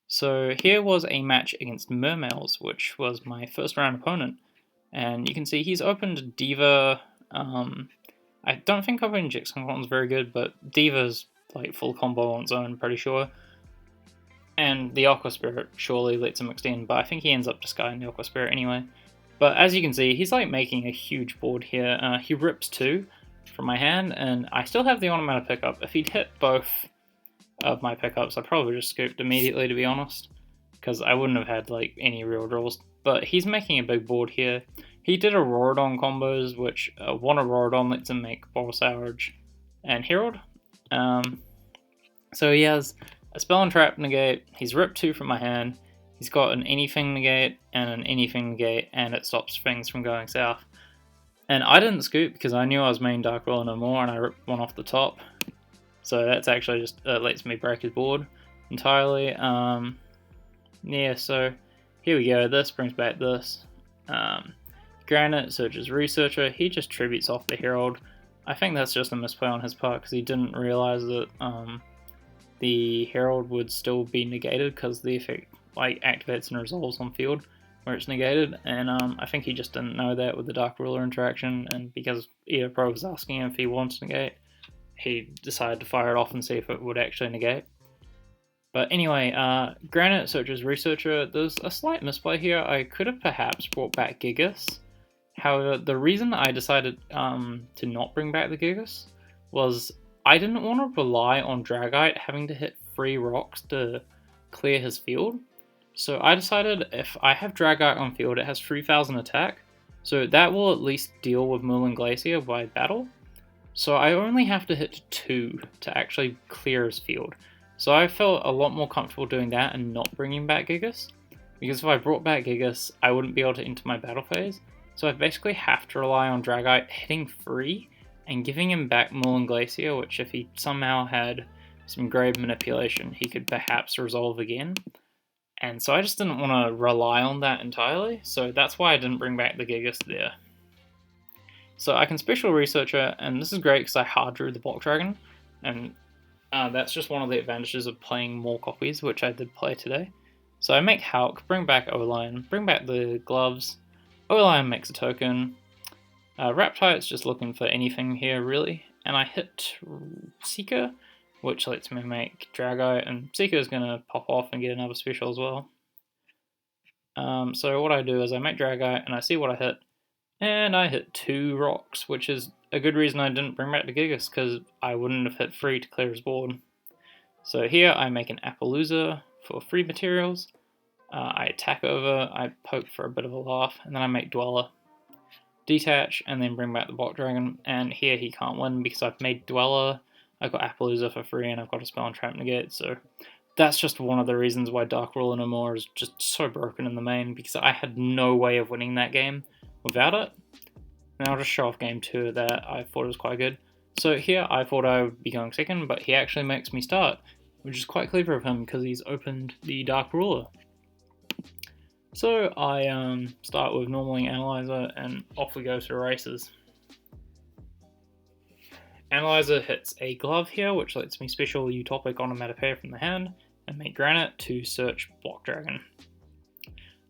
So here was a match against Mermails, which was my first round opponent. And you can see he's opened Diva. I don't think opening Jix Conqueror's very good, but Diva's like full combo on its own, pretty sure. And the Aqua Spirit surely lets him extend, but I think he ends up discarding the Aqua Spirit anyway. But as you can see, he's like making a huge board here. He rips 2 from my hand, and I still have the Ornamental pickup. If he'd hit both of my pickups, I probably just scooped immediately, to be honest, because I wouldn't have had like any real draws. But he's making a big board here. He did Auroradon combos, which one Auroradon lets him make Borosauridge and Herald. So he has a Spell and Trap negate, he's ripped 2 from my hand, he's got an Anything negate and an Anything negate, and it stops things from going south. And I didn't scoop because I knew I was main Dark Ruler no more, and I ripped 1 off the top. So that's actually just lets me break his board entirely. Yeah, so here we go. This brings back this. Granite searches Researcher. He just tributes off the Herald. I think that's just a misplay on his part because he didn't realize that the Herald would still be negated because the effect like activates and resolves on field where it's negated, and I think he just didn't know that with the Dark Ruler interaction, and because Edo Pro was asking him if he wants to negate, he decided to fire it off and see if it would actually negate. But anyway, Granite searches Researcher. There's a slight misplay here. I could have perhaps brought back Gigas. However, the reason I decided to not bring back the Gigas was I didn't want to rely on Dragite having to hit 3 rocks to clear his field. So I decided if I have Dragite on field, it has 3000 attack, so that will at least deal with Moulin Glacier by battle. So I only have to hit 2 to actually clear his field. So I felt a lot more comfortable doing that and not bringing back Gigas, because if I brought back Gigas, I wouldn't be able to enter my battle phase. So I basically have to rely on Dragite hitting 3 and giving him back Moulin Glacier, which if he somehow had some grave manipulation, he could perhaps resolve again. And so I just didn't want to rely on that entirely, so that's why I didn't bring back the Gigas there. So I can Special Researcher, and this is great because I hard drew the Block Dragon, and that's just one of the advantages of playing more copies, which I did play today. So I make Hulk, bring back O-Line, bring back the gloves, O-Line makes a token, Raptite's just looking for anything here really, and I hit Seeker, which lets me make Dragite, and Seeker is going to pop off and get another special as well. So what I do is I make Dragite, and I see what I hit, and I hit 2 rocks, which is a good reason I didn't bring back the Gigas, because I wouldn't have hit 3 to clear his board. So here I make an Appaloosa for free materials, I attack over, I poke for a bit of a laugh, and then I make Dweller. Detach, and then bring back the Block Dragon, and here he can't win because I've made Dweller, I've got Appaloosa for free, and I've got a Spell and Trap negate, so that's just one of the reasons why Dark Ruler No More is just so broken in the main, because I had no way of winning that game without it. And I'll just show off game 2 of that. I thought it was quite good. So here I thought I would be going second, but he actually makes me start, which is quite clever of him because he's opened the Dark Ruler. So I start with Normaling Analyzer, and off we go to the races. Analyzer hits a glove here, which lets me special Utopic Onomatopoeia from the hand, and make Granite to search Block Dragon.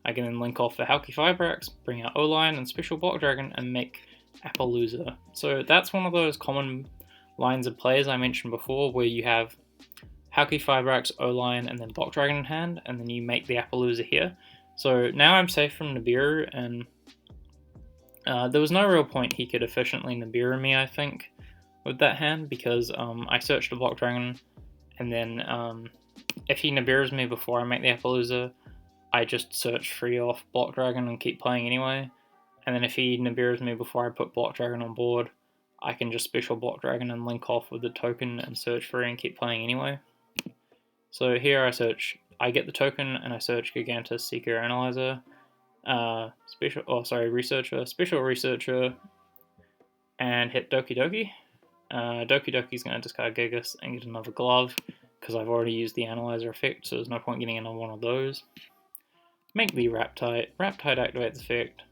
I can then link off the Halki Fibrax, bring out O-Line and special Block Dragon, and make Appaloosa. So that's one of those common lines of plays I mentioned before, where you have Halki Fibrax, O-Line, and then Block Dragon in hand, and then you make the Appaloosa here. So now I'm safe from Nibiru, and there was no real point he could efficiently Nibiru me, I think, with that hand, because I searched the Block Dragon, and then if he Nibirus me before I make the Appaloosa, I just search free off Block Dragon and keep playing anyway. And then if he Nibirus me before I put Block Dragon on board, I can just special Block Dragon and link off with the token and search free and keep playing anyway. So here I get the token and I search Gigantus, Seeker, Analyzer, Researcher, Special Researcher, and hit Doki Doki. Doki Doki's going to discard Gigas and get another glove, because I've already used the Analyzer effect, so there's no point getting another one of those. Make the Raptite. Raptite activates effect.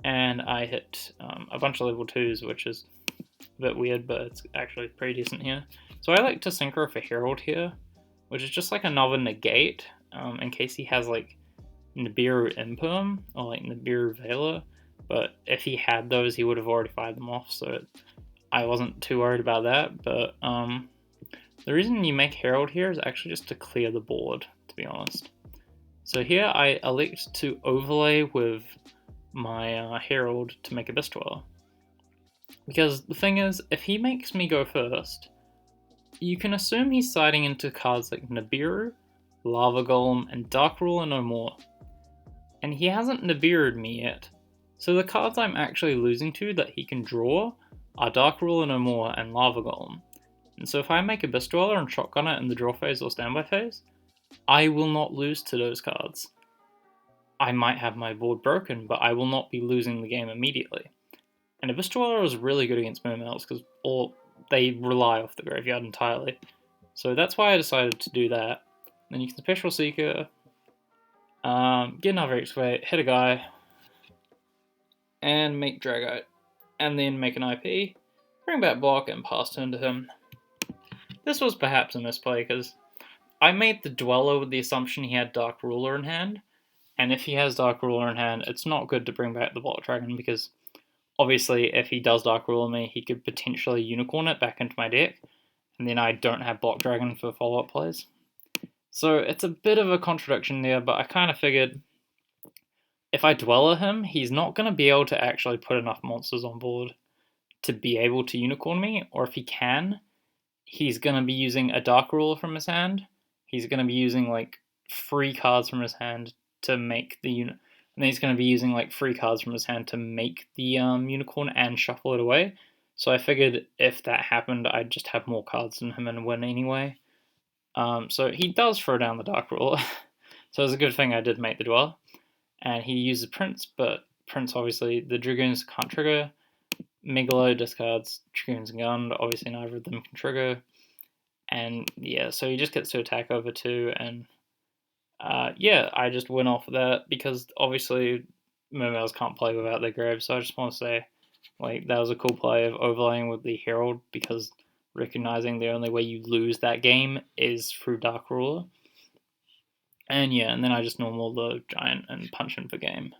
and I hit a bunch of level 2s, which is a bit weird, but it's actually pretty decent here. So I like to synchro for Herald here, which is just like another negate, in case he has like Nibiru Imperm or like Nibiru Veiler. But if he had those, he would have already fired them off, so I wasn't too worried about that. But the reason you make Herald here is actually just to clear the board, to be honest. So here I elect to overlay with my Herald to make a Abyss Dweller. Because the thing is, if he makes me go first, you can assume he's siding into cards like Nibiru, Lava Golem, and Dark Ruler no more. And he hasn't Nibiru'd me yet. So the cards I'm actually losing to that he can draw are Dark Ruler no more and Lava Golem. And so if I make Abyss Dweller and shotgun it in the draw phase or standby phase, I will not lose to those cards. I might have my board broken, but I will not be losing the game immediately. And Abyss Dweller is really good against Mermails because they rely off the graveyard entirely. So that's why I decided to do that. Then you can Special Seeker, get another Excavate, hit a guy, and make Dragite. And then make an IP, bring back block, and pass turn to him. This was perhaps a misplay because I made the Dweller with the assumption he had Dark Ruler in hand. And if he has Dark Ruler in hand, it's not good to bring back the Block Dragon because obviously, if he does Dark Ruler me, he could potentially Unicorn it back into my deck, and then I don't have Block Dragon for follow-up plays. So it's a bit of a contradiction there, but I kind of figured if I Dweller him, he's not going to be able to actually put enough monsters on board to be able to Unicorn me, or if he can, he's going to be using a Dark Ruler from his hand. He's going to be using like 3 cards from his hand to make the unit. And then he's going to be using like 3 cards from his hand to make the unicorn and shuffle it away. So I figured if that happened, I'd just have more cards than him and win anyway. So he does throw down the Dark Ruler. So it's a good thing I did make the Dweller. And he uses Prince, but Prince obviously, the Dragoons can't trigger. Megalo discards Dragoon's Gun, obviously neither of them can trigger. And yeah, so he just gets to attack over 2, and yeah, I just went off of that because obviously Mermails can't play without their graves, so I just want to say like that was a cool play of overlaying with the Herald because recognizing the only way you lose that game is through Dark Ruler. And yeah, and then I just normal the Giant and punch him for game.